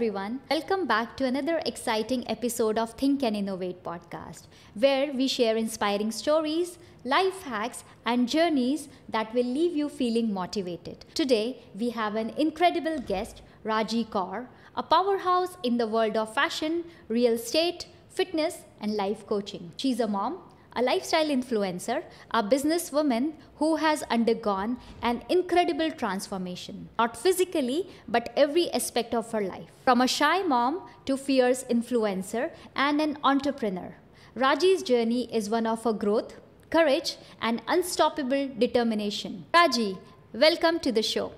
everyone. Welcome back to another exciting episode of Think and Innovate podcast, where we share inspiring stories, life hacks, and journeys that will leave you feeling motivated. Today, we have an incredible guest, Raji Kaur, a powerhouse in the world of fashion, real estate, fitness, and life coaching. She's a mom, a lifestyle influencer, a businesswoman who has undergone an incredible transformation, not physically, but every aspect of her life. From a shy mom to fierce influencer and an entrepreneur, Raji's journey is one of her growth, courage, and unstoppable determination. Raji, welcome to the show.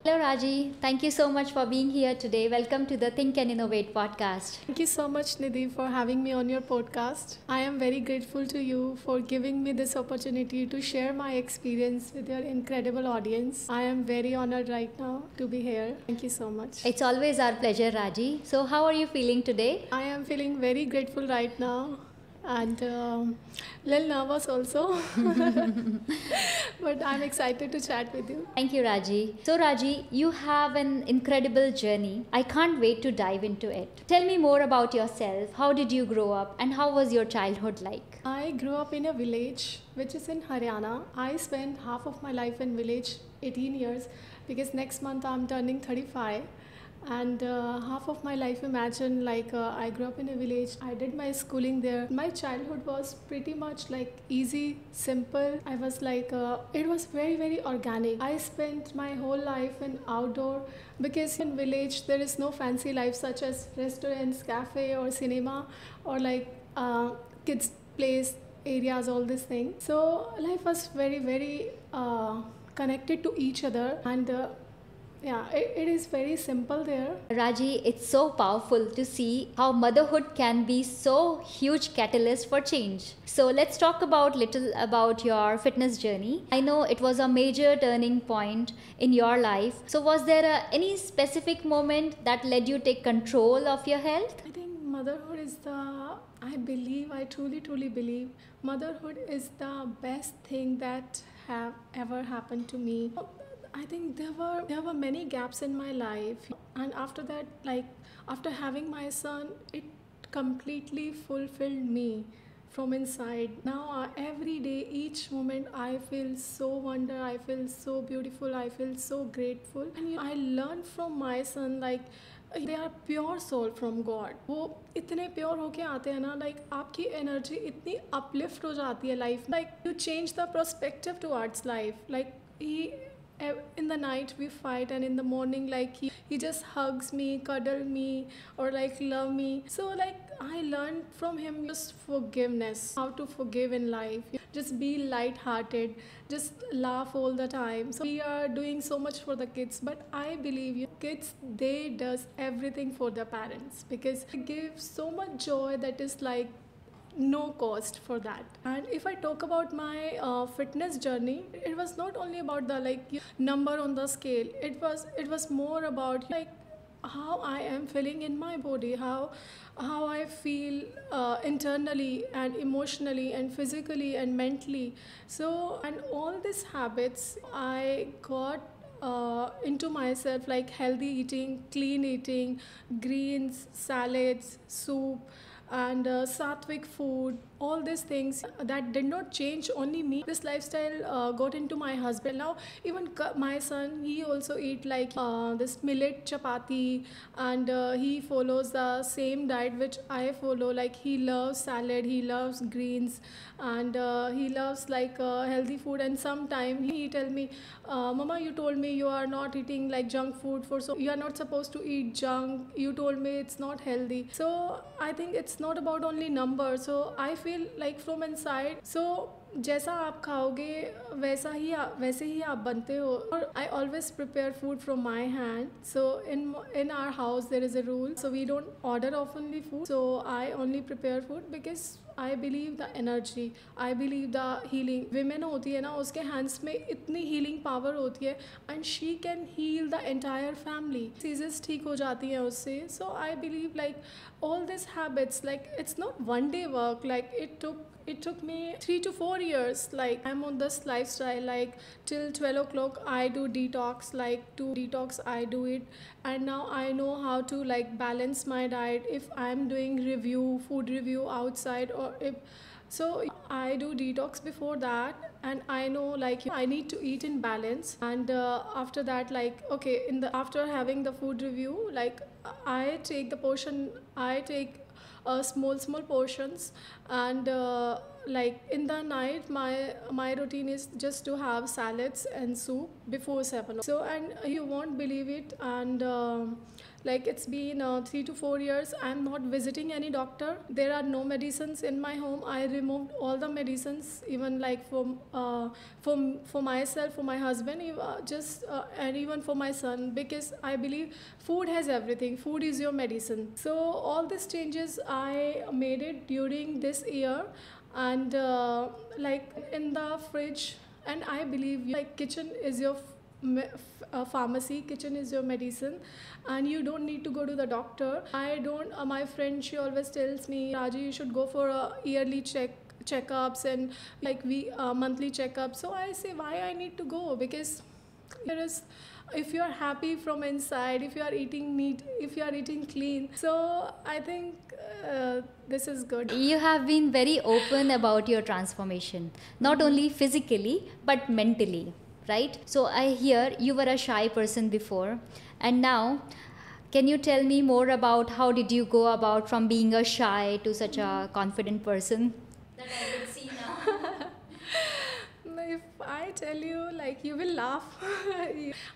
Hello Raji, thank you so much for being here today. Welcome to the Think and Innovate podcast. Thank you so much, Nidhi, for having me on your podcast. I am very grateful to you for giving me this opportunity to share my experience with your incredible audience. I am very honored right now to be here. Thank you so much. It's always our pleasure, Raji. So, how are you feeling today? I am feeling very grateful right now and little nervous also. But I'm excited to chat with you. Thank you, Raji. So, Raji, you have an incredible journey. I can't wait to dive into it. Tell me more about yourself. How did you grow up and how was your childhood like? I grew up in a village which is in Haryana. I spent half of my life in village, 18 years, because next month I'm turning 35. And half of my life, imagine, I grew up in a village. I did my schooling there. My childhood was pretty much like easy, simple. I was it was very, very organic. I spent my whole life in outdoor because in village there is no fancy life such as restaurants, cafe or cinema or kids plays areas, all these things. So life was very, very connected to each other and it is very simple there. Raji, it's so powerful to see how motherhood can be so huge catalyst for change. So let's talk little about your fitness journey. I know it was a major turning point in your life. So was there any specific moment that led you take control of your health? I think motherhood is I truly, truly believe motherhood is the best thing that have ever happened to me. I think there were many gaps in my life, and after that, after having my son, it completely fulfilled me from inside. Now every day, each moment, I feel so wonder, I feel so beautiful, I feel so grateful, and I learned from my son they are pure soul from God. वो इतने pure होके आते हैं ना, आपकी energy इतनी uplift हो जाती है life, you change the perspective towards life. He in the night we fight and in the morning he just hugs me, cuddle me or love me. So I learned from him just forgiveness, how to forgive in life, just be light-hearted, just laugh all the time. So we are doing so much for the kids, but I believe kids, they does everything for their parents because they give so much joy that is no cost for that. And if I talk about my fitness journey, it was not only about the number on the scale. It was more about how I am feeling in my body, how I feel internally and emotionally and physically and mentally. So, and all these habits I got into myself, healthy eating, clean eating, greens, salads, soup, and sattvic food, all these things that did not change only me. This lifestyle got into my husband. Now even my son, he also eat this millet chapati, and he follows the same diet which I follow. He loves salad, he loves greens, and he loves healthy food. And sometime he tell me, Mama, you told me you are not eating junk food, so you are not supposed to eat junk. You told me it's not healthy. So I think it's not about only numbers. So I feel from inside, so जैसा आप खाओगे वैसे ही आप बनते हो. और I always prepare food from my hand. So in our house there is a rule, so we don't order oftenly food. So I only prepare food because I believe the energy, I believe the healing. Women होती है ना, उसके hands में इतनी healing power होती है and she can heal the entire family. Diseases ठीक हो जाती हैं उससे. So I believe like all these habits, like it's not one day work, like it took me 3 to 4 years. Like I'm on this lifestyle, like till 12 o'clock I do detox, like to detox I do it. And now I know how to like balance my diet if I'm doing food review outside, or if so I do detox before that, and I know like I need to eat in balance. And after that, like okay, after having the food review, like I take the portion, I take small portions. And like in the night, my routine is just to have salads and soup before 7. So, and you won't believe it, and like it's been 3 to 4 years I'm not visiting any doctor. There are no medicines in my home. I removed all the medicines, even like for myself, for my husband, and even for my son, because I believe food has everything. Food is your medicine. So all these changes I made it during this year. And like in the fridge, and I believe like kitchen is your pharmacy, kitchen is your medicine, and you don't need to go to the doctor. I don't My friend, she always tells me, Raji, you should go for a yearly checkups, and like monthly checkups. So I say, why I need to go? Because there is, if you are happy from inside, if you are eating neat, if you are eating clean, so I think this is good. You have been very open about your transformation, not only physically but mentally, right? So I hear you were a shy person before, and now can you tell me more about how did you go about from being a shy to such a confident person that I can see now? If I tell you, like, you will laugh.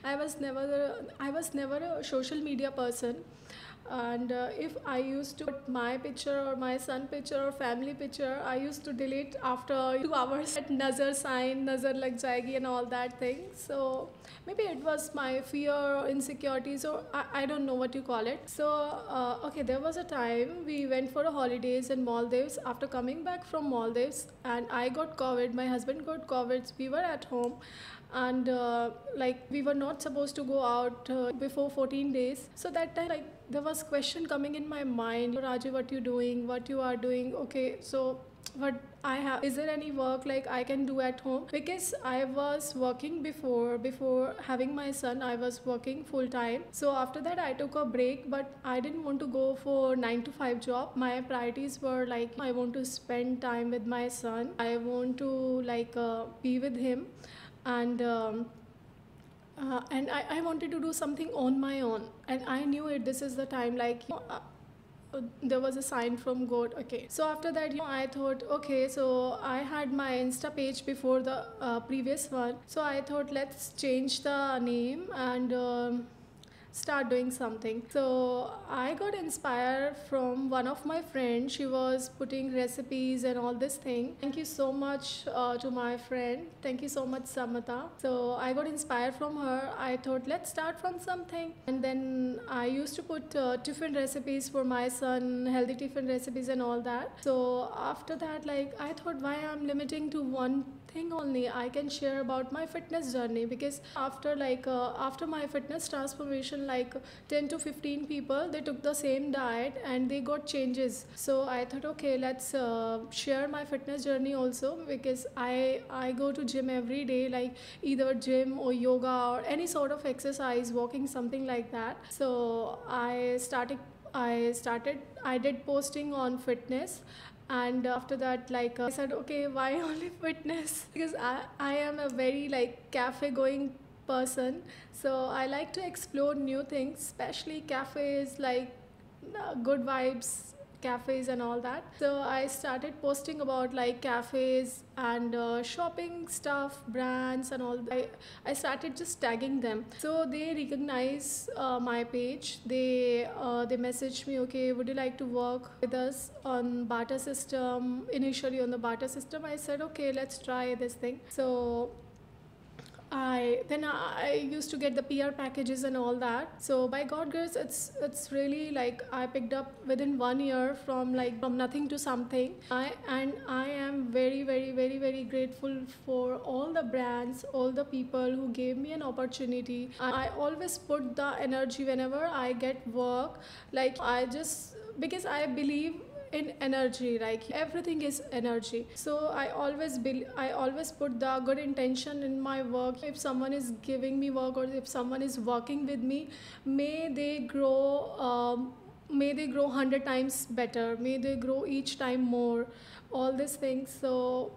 I was never a social media person. And if I used to put my picture or my son picture or family picture, I used to delete after 2 hours. That nazar sign, nazar lag jayegi, and all that thing. So maybe it was my fear or insecurities, or I don't know what you call it. So okay, there was a time we went for a holidays in Maldives. After coming back from Maldives, and I got COVID, my husband got COVID, we were at home. And like we were not supposed to go out before 14 days. So that time, like, there was question coming in my mind, Raji, what you doing, what you are doing? Okay, so what I have, is there any work like I can do at home? Because I was working before having my son, I was working full time. So after that I took a break, but I didn't want to go for 9 to 5 job. My priorities were like, I want to spend time with my son, I want to like be with him. And I wanted to do something on my own, and I knew it, this is the time, like there was a sign from God. Okay, so after that, I thought, okay, so I had my Insta page before the previous one, so I thought, let's change the name and start doing something. So I got inspired from one of my friends. She was putting recipes and all this thing. Thank you so much to my friend. Thank you so much, Samata. So I got inspired from her. I thought, let's start from something. And then I used to put tiffin recipes for my son, healthy tiffin recipes and all that. So after that, like, I thought, why I'm limiting to one thing only? I can share about my fitness journey, because after my fitness transformation, like 10 to 15 people, they took the same diet and they got changes. So I thought, okay, let's share my fitness journey also, because I go to gym every day, like either gym or yoga or any sort of exercise, walking, something like that. So I did posting on fitness. And after that, like I said, okay, why only fitness? Because I am a very like cafe going person, so I like to explore new things, especially cafes, like good vibes cafes and all that. So I started posting about like cafes and shopping stuff, brands and all that. I started just tagging them, so they recognize my page. They message me, okay, would you like to work with us on barter system? Initially on the barter system, I said, okay, let's try this thing. So I used to get the PR packages and all that. So by God grace, it's really like I picked up within 1 year from nothing to something. I am very very very very grateful for all the brands, all the people who gave me an opportunity. I always put the energy whenever I get work. Like I just, because I believe in energy, like everything is energy. So I always put the good intention in my work. If someone is giving me work or if someone is working with me, may they grow, may they grow 100 times better, may they grow each time more, all these things. So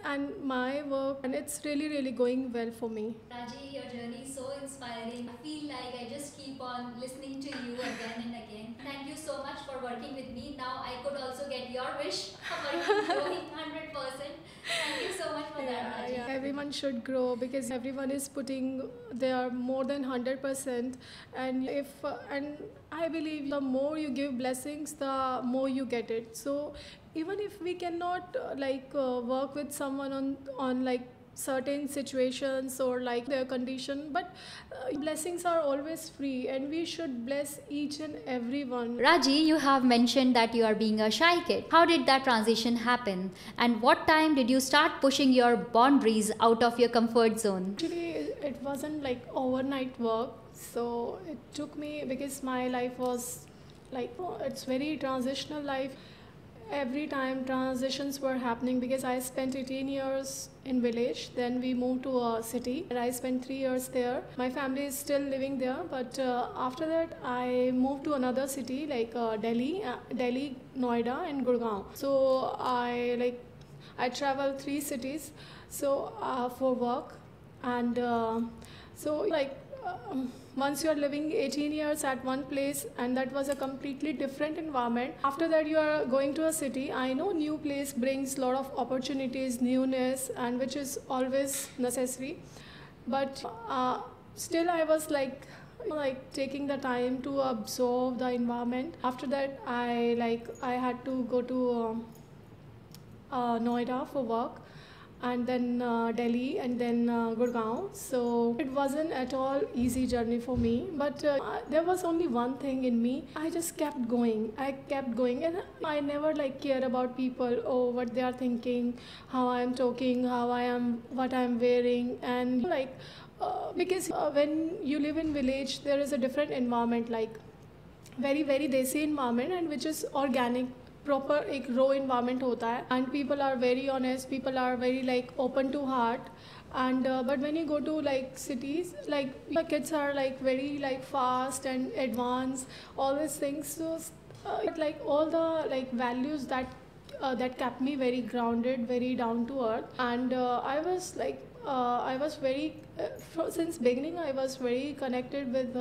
and my work, and it's really really going well for me. Raji, your journey is so inspiring. I feel like I just keep on listening to you again and again. Thank you so much for working with me. Now I could also get your wish of growing 100%. Thank you so much for that, Raji. Yeah. Everyone should grow because everyone is putting their more than 100%, and and I believe the more you give blessings, the more you get it. So even if we cannot work with someone on like certain situations or like their condition, but blessings are always free and we should bless each and everyone. Raji, you have mentioned that you are being a shy kid. How did that transition happen? And what time did you start pushing your boundaries out of your comfort zone? Actually, it wasn't like overnight work. So it took me, because my life was like, it's very transitional life. Every time transitions were happening, because I spent 18 years in village, then we moved to a city and I spent 3 years there. My family is still living there, but after that I moved to another city like Delhi, Noida and Gurgaon. So I traveled 3 cities so for work, and once you are living 18 years at one place, and that was a completely different environment. After that you are going to a city. I know new place brings lot of opportunities, newness, and which is always necessary, but still I was like taking the time to absorb the environment. After that I had to go to Noida for work, and then Delhi, and then Gurgaon. So it wasn't at all easy journey for me, but there was only one thing in me. I just kept going. I kept going, and I never care about people, oh, what they are thinking, how I am talking, how I am, what I am wearing, and because when you live in village, there is a different environment, like very very desi environment, and which is organic, proper एक raw environment होता है, and people are very honest, people are very open to heart, and but when you go to cities, the kids are very fast and advanced, all these things. So but all the values that kept me very grounded, very down to earth, and I was very since beginning I was very connected with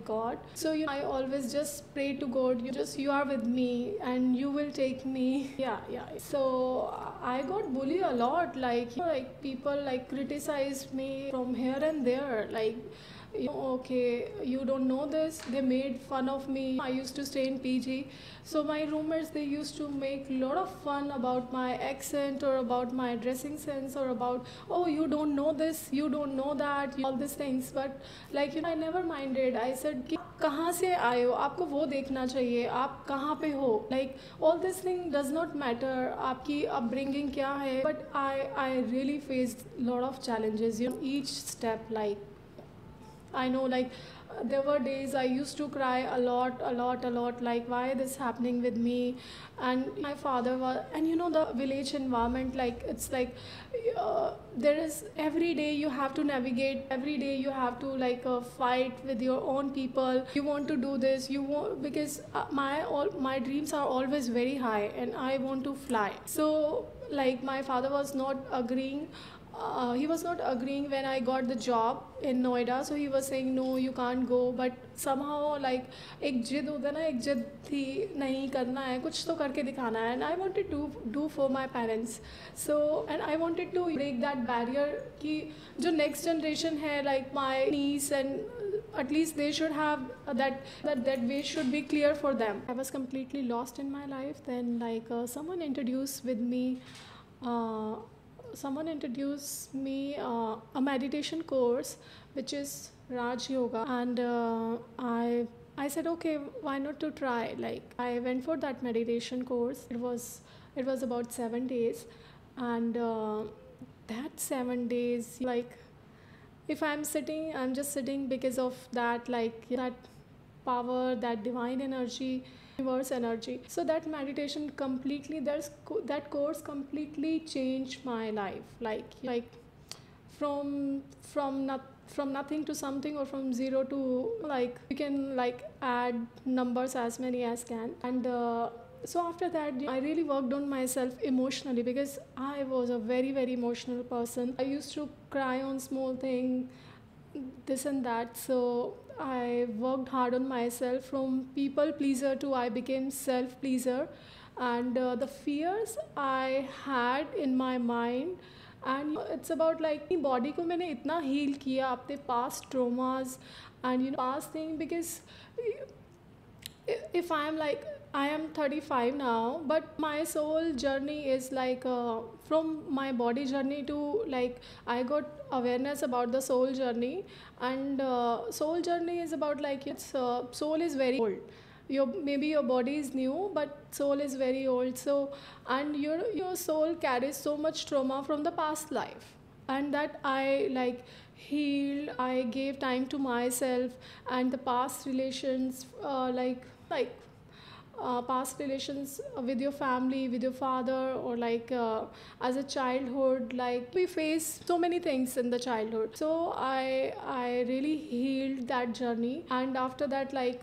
God. So I always just pray to God, you are with me and you will take me. Yeah. So I got bullied a lot, people criticized me from here and there, okay, you don't know this. They made fun of me. I used to stay in PG, so my roommates, they used to make a lot of fun about my accent or about my dressing sense, or about, oh, you don't know this, you don't know that, all these things. But I never minded. I said कि कहाँ से आए हो, आपको वो देखना चाहिए, आप कहाँ पे हो, all this thing does not matter, आपकी upbringing क्या है. But I really faced a lot of challenges, each step. I know there were days I used to cry a lot, why this happening with me. And my father was, and the village environment, it's there is, every day you have to navigate, every day you have to fight with your own people. You want to do this, you want, because my dreams are always very high and I want to fly. So my father was not agreeing. He was not agreeing when I got the job in Noida, so he was saying no, you can't go. But somehow एक जिद होता है ना, एक जिद थी, नहीं करना है, कुछ तो करके दिखाना है, and I wanted to do for my parents. So and I wanted to break that barrier कि जो next generation है, my niece, and at least they should have that way should be clear for them. I was completely lost in my life. Then someone introduced with me someone introduced me a meditation course, which is Raj Yoga, and I said, okay, why not to try? Like I went for that meditation course. It was about 7 days, and that 7 days, like if I'm sitting, I'm just sitting because of that, like that power, that divine energy, universe energy. So that meditation completely, that course completely changed my life. Like from nothing to something, or from zero to, like you can like add numbers as many as can. And so after that I really worked on myself emotionally, because I was a very very emotional person. I used to cry on small thing, this and that. So I worked hard on myself. From people pleaser to I became self pleaser. And the fears I had in my mind, and it's about like body को मैंने इतना heal किया अपने past traumas and past thing. Because if I'm like, I am 35 now, but my soul journey is like from my body journey to, like I got awareness about the soul journey. And soul journey is about like it's soul is very old. Maybe your body is new, but soul is very old. So and your soul carries so much trauma from the past life, and that I like healed. I gave time to myself, and the past relations, like past relations with your family, with your father, or like as a childhood, like we face so many things in the childhood. So I really healed that journey. And after that, like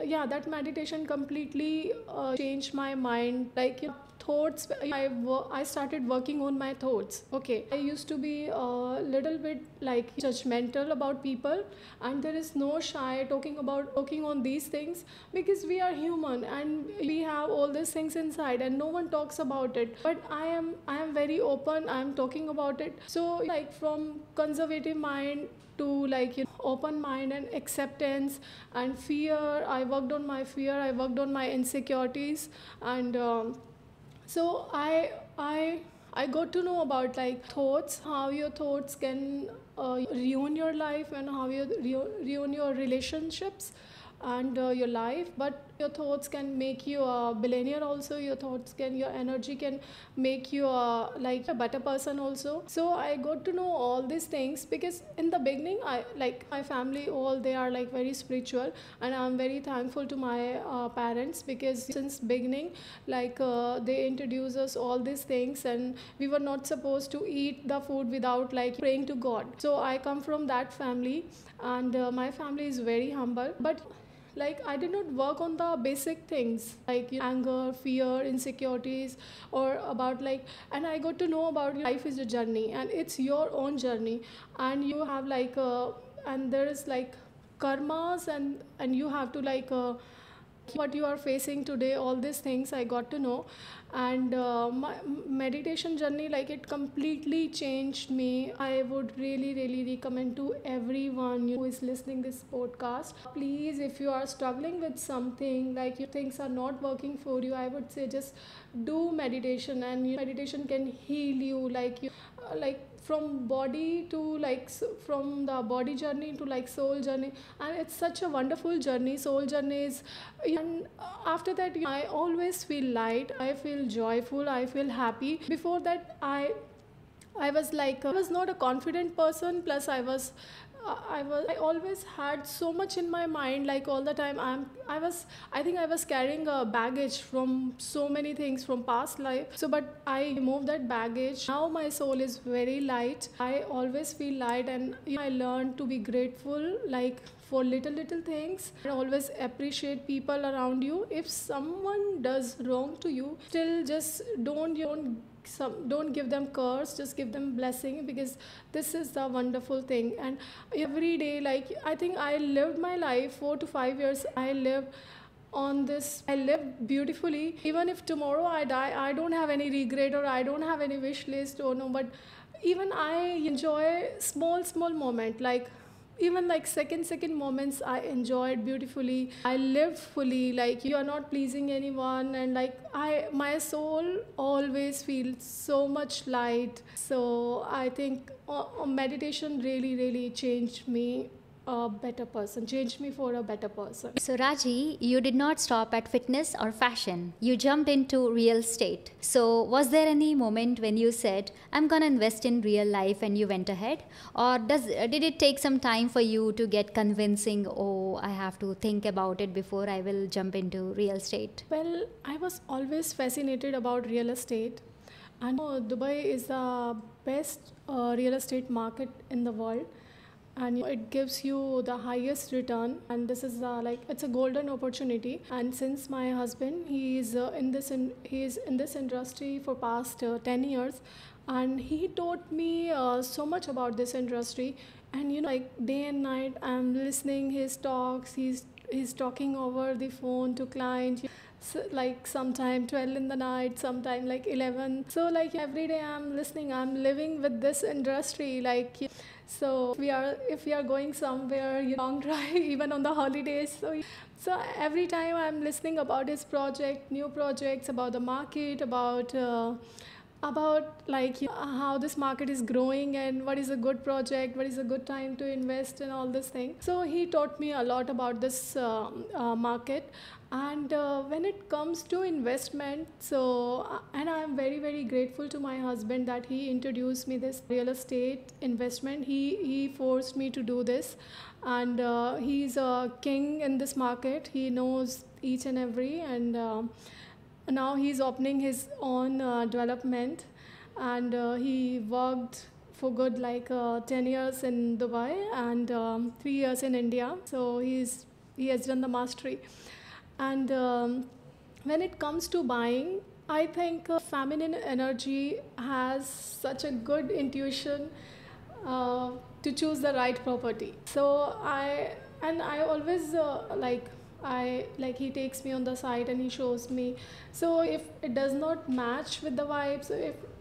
yeah, that meditation completely changed my mind. Like thoughts, I started working on my thoughts. Okay, I used to be a little bit like judgmental about people, and there is no shy talking on these things, because we are human and we have all these things inside and no one talks about it. But I am very open, I am talking about it. So like from conservative mind to like open mind and acceptance and fear, I worked on my fear, I worked on my insecurities. And so I got to know about like thoughts, how your thoughts can ruin your life, and how you ruin your relationships and your life. But your thoughts can make you a billionaire also. Your energy can make you like a better person also. So I got to know all these things, because in the beginning, I like my family, all they are like very spiritual, and I'm very thankful to my parents, because since beginning, like they introduce us all these things, and we were not supposed to eat the food without like praying to God. So I come from that family, and my family is very humble. But like I did not work on the basic things like anger, fear, insecurities, or about like. And I got to know about life is a journey, and it's your own journey, and you have like and there is like karmas, and you have to like what you are facing today, all these things I got to know. And my meditation journey, like it completely changed me. I would really really recommend to everyone who is listening this podcast, please, if you are struggling with something, like your things are not working for you, I would say just do meditation. And meditation can heal you, like you like from body to like from the body journey to like soul journey. And it's such a wonderful journey. Soul journey is, and after that I always feel light, I feel joyful, I feel happy. Before that I was like I was not a confident person, plus I always had so much in my mind, like all the time. I think I was carrying a baggage from so many things from past life. So but I removed that baggage. Now my soul is very light, I always feel light. And I learned to be grateful, like for little things, and always appreciate people around you. If someone does wrong to you, still just don't give them curse, just give them blessing, because this is the wonderful thing. And every day, like I think I lived my life 4 to 5 years, I lived on this, I live beautifully. Even if tomorrow I die, I don't have any regret, or I don't have any wish list, or no. But even I enjoy small moment, like even like second moments I enjoyed beautifully. I lived fully, like you are not pleasing anyone, and like my soul always feels so much light. So I think meditation really changed me a better person, changed me for a better person. So, Raji, you did not stop at fitness or fashion. You jumped into real estate. So, was there any moment when you said, I'm going to invest in real life and you went ahead? Or did it take some time for you to get convincing, oh, I have to think about it before I will jump into real estate? Well, I was always fascinated about real estate. And Dubai is the best real estate market in the world, and it gives you the highest return, and this is like it's a golden opportunity. And since my husband, he is in this industry for past 10 years, and he taught me so much about this industry. And like day and night I'm listening his talks. He's talking over the phone to clients, so like sometime 12 in the night, sometime like 11. So like every day I'm listening, I'm living with this industry. Like, so if we are going somewhere, long drive, even on the holidays. So every time I'm listening about his project, new projects, about the market, about like how this market is growing and what is a good project, what is a good time to invest, and all this thing. So he taught me a lot about this market. And when it comes to investment, and I'm very grateful to my husband that he introduced me this real estate investment. He forced me to do this, and he's a king in this market. He knows each and every, and now he's opening his own development. And he worked for good like 10 years in Dubai, and 3 years in India. So he has done the mastery. And when it comes to buying, I think feminine energy has such a good intuition to choose the right property. So I always like he takes me on the site and he shows me. So if it does not match with the vibes,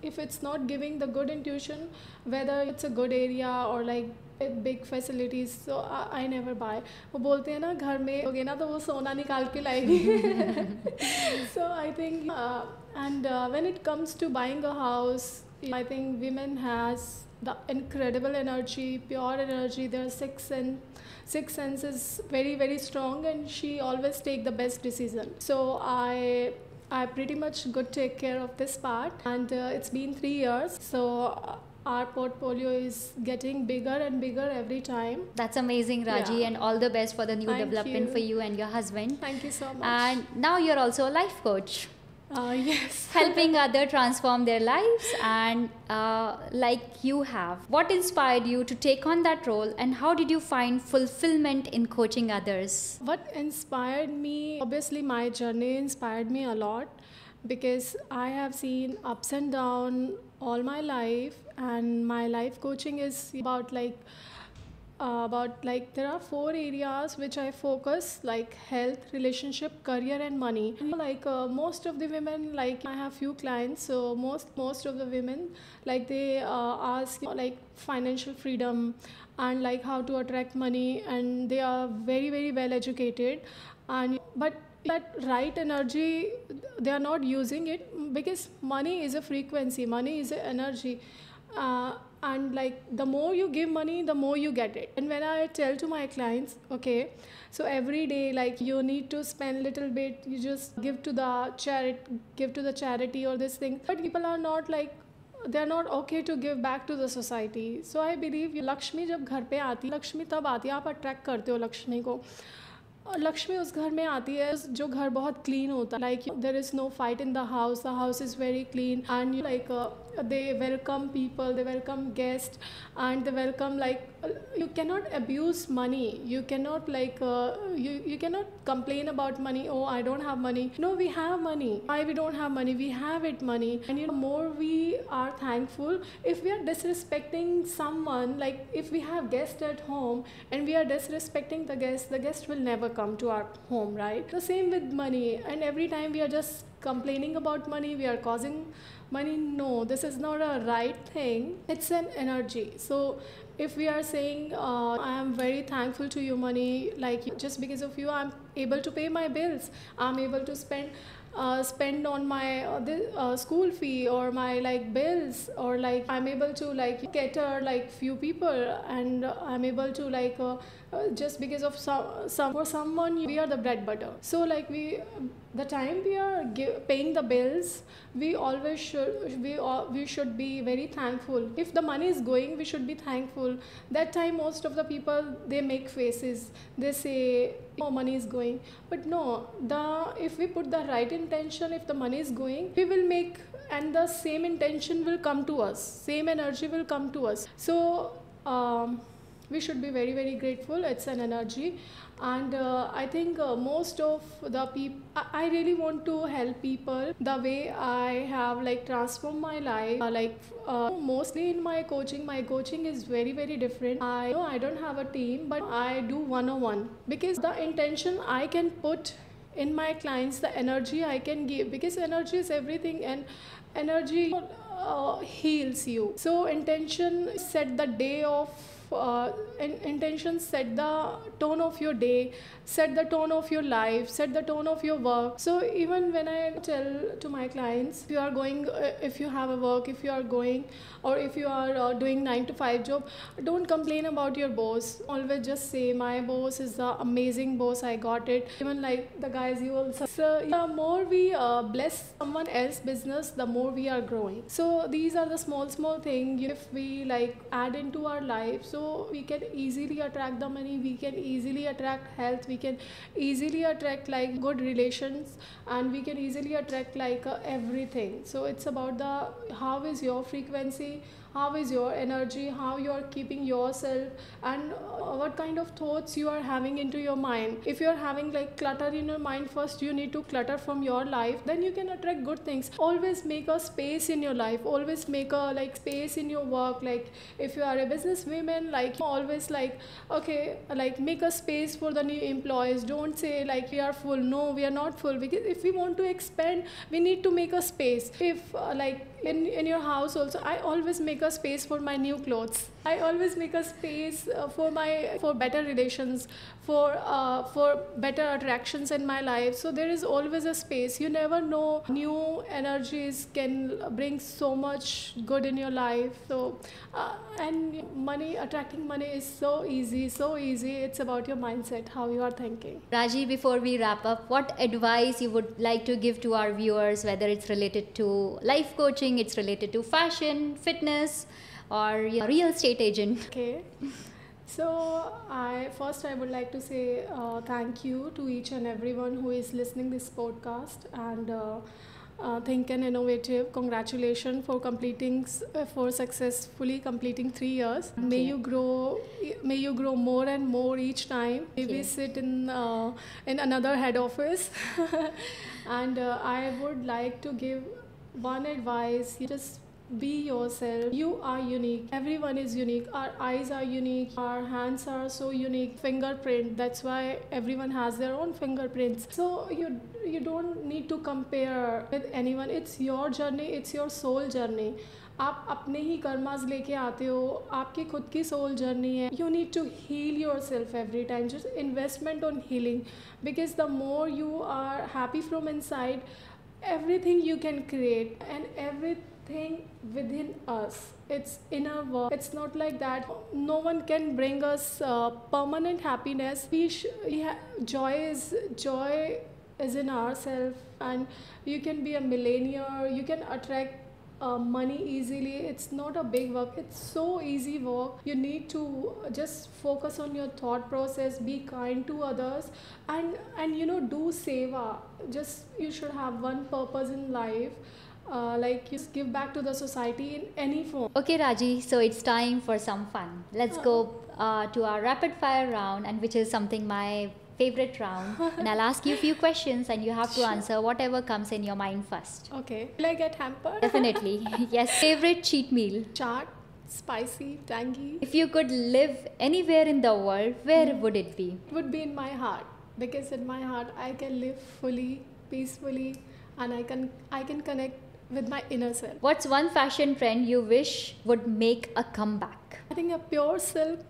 if it's not giving the good intuition, whether it's a good area or like big facilities, so I never buy. वो बोलते हैं ना घर में होगे ना तो वो सोना निकाल के लाएगी. So I think and when it comes to buying a house, I think women has the incredible energy, pure energy. Their sixth sense is very strong, and she always take the best decision. So I pretty much good take care of this part, and it's been 3 years. So our portfolio is getting bigger and bigger every time. That's amazing, Raji, Yeah. and all the best for the new Thank development you. for you and your husband. Thank you so much. And now you're also a life coach, Yes. helping other transform their lives, and like you have. What inspired you to take on that role, and how did you find fulfillment in coaching others? What inspired me? Obviously, my journey inspired me a lot, because I have seen ups and downs all my life, and my life coaching is about like there are 4 areas which I focus, like health, relationship, career, and money. Like most of the women, like I have few clients, so most of the women, like they ask like financial freedom and like how to attract money, and they are very well educated, and but that right energy they are not using it, because money is a frequency, money is an energy. And like the more you give money, the more you get it. And when I tell to my clients, okay, so every day like you need to spend little bit, you just give to the charity or this thing, but people are not like, they are not okay to give back to the society. So I believe Lakshmi जब घर पे आती, लक्ष्मी तब आती है, आप attract करते हो लक्ष्मी को, और लक्ष्मी उस घर में आती है जो घर बहुत क्लीन होता है. Like there is no fight in the house is very clean, and like they welcome people, they welcome guests, and they welcome like you cannot abuse money, you cannot like you cannot complain about money. Oh, I don't have money. No, we have money. Why we don't have money? We have it money. And more we are thankful. If we are disrespecting someone, like if we have guests at home and we are disrespecting the guest will never come to our home, right? The same with money, and every time we are just complaining about money, we are causing money. No, this is not a right thing. It's an energy. So If we are saying, I am very thankful to you, money, like just because of you, I'm able to pay my bills, I'm able to spend on my school fee or my like bills, or like I'm able to like cater like few people, and I'm able to like just because of some for someone we are the bread butter. So like the time we are paying the bills, we always we should be very thankful. If the money is going, we should be thankful. That time most of the people, they make faces, they say, oh, money is going. But no, if we put the right intention, if the money is going, we will make, and the same intention will come to us, same energy will come to us. So we should be very very grateful. It's an energy. And I think most of the people, I really want to help people the way I have like transformed my life. Mostly in my coaching is very very different. I know I don't have a team, but I do one-on-one, because the intention I can put in my clients, the energy I can give, because energy is everything, and energy heals you. So intention set the day of intention set the tone of your day, set the tone of your life, set the tone of your work. So even when I tell to my clients, if you are going, if you have a work, if you are going, or if you are doing 9 to 5 job, don't complain about your boss. Always just say, my boss is the amazing boss, I got it. Even like the guys you also. So the more we bless someone else's business, the more we are growing. So these are the small things if we like add into our life. So we can easily attract the money, we can easily attract health, we can easily attract like good relations, and we can easily attract like everything. So it's about the how is your frequency, how is your energy, how you are keeping yourself, and what kind of thoughts you are having into your mind. If you are having like clutter in your mind, first you need to clutter from your life, then you can attract good things. Always make a space in your life, always make a like space in your work. Like if you are a business woman, like always like, okay, like make a space for the new employees. Don't say like we are full. No, we are not full, because if we want to expand, we need to make a space. If like in your house also, I always make a space for my new clothes. I always make a space for better relations, for better attractions in my life. So there is always a space. You never know, new energies can bring so much good in your life. So and attracting money is so easy. It's about your mindset, how you are thinking. Raji, before we wrap up, what advice you would like to give to our viewers, whether it's related to life coaching, it's related to fashion, fitness, or real estate agent? Okay. So I would like to say thank you to each and everyone who is listening this podcast, and Think and Innovative, congratulations for for successfully completing 3 years. May you grow more and more each time. Maybe sit in another head office. And I would like to give one advice: you just be yourself. You are unique. Everyone is unique. Our eyes are unique. Our hands are so unique. Fingerprint. That's why everyone has their own fingerprints. So you don't need to compare with anyone. It's your journey. It's your soul journey. आप अपने ही karmas लेके आते हो, आपकी खुद की soul journey है. You need to heal yourself every time. Just investment on healing, because the more you are happy from inside, everything you can create, and everything within us, it's inner work. It's not like that. No one can bring us permanent happiness. Joy is in ourselves, and you can be a millionaire, you can attract money easily. It's not a big work, it's so easy work. You need to just focus on your thought process, be kind to others, and do seva. Just you should have one purpose in life, like you give back to the society in any form. Okay, Raji, so it's time for some fun. Let's go to our rapid fire round, and which is something my favorite round. And I'll ask you a few questions, and you have to answer whatever comes in your mind first. Okay. Will I get hampered? Definitely. Yes. Favorite cheat meal? Chaat, spicy, tangy. If you could live anywhere in the world, where would it be? It would be in my heart, because in my heart I can live fully, peacefully, and I can connect with my inner self. What's one fashion trend you wish would make a comeback? I think a pure silk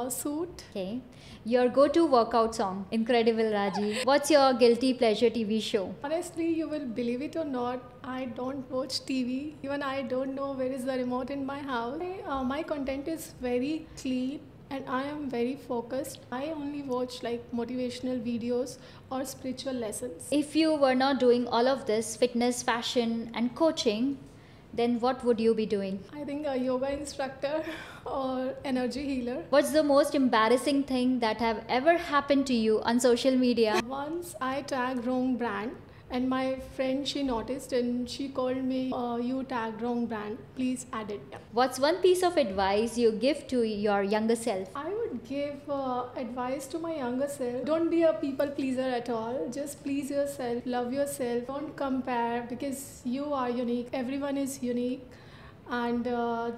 suit. Okay. Your go-to workout song. Incredible, Raji. What's your guilty pleasure TV show? Honestly, you will believe it or not, I don't watch TV. Even I don't know where is the remote in my house. My content is very clean and I am very focused. I only watch like motivational videos or spiritual lessons. If you were not doing all of this, fitness, fashion, and coaching, then what would you be doing? I think a yoga instructor or energy healer. What's the most embarrassing thing that have ever happened to you on social media? Once I tagged wrong brand and my friend, she noticed and she called me, you tagged wrong brand, please add it. Yeah. What's one piece of advice you give to your younger self? I would give advice to my younger self. Don't be a people pleaser at all. Just please yourself, love yourself. Don't compare because you are unique. Everyone is unique. And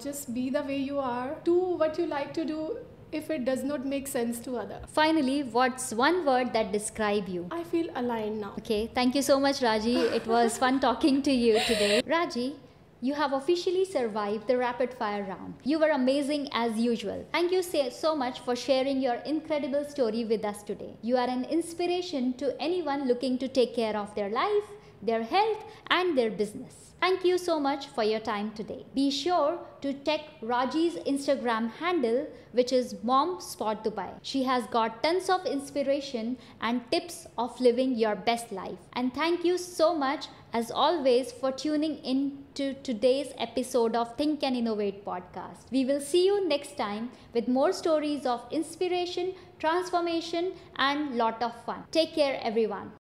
just be the way you are. Do what you like to do if it does not make sense to others. Finally, what's one word that describe you? I feel aligned now. Okay, thank you so much, Raji. It was fun talking to you today. Raji, you have officially survived the rapid fire round. You were amazing as usual. Thank you so much for sharing your incredible story with us today. You are an inspiration to anyone looking to take care of their life, their health, and their business. Thank you so much for your time today. Be sure to check Raji's Instagram handle, which is Mom Spot Dubai. She has got tons of inspiration and tips of living your best life. And thank you so much, as always, for tuning in to today's episode of Think and Innovate podcast. We will see you next time with more stories of inspiration, transformation, and lot of fun. Take care, everyone.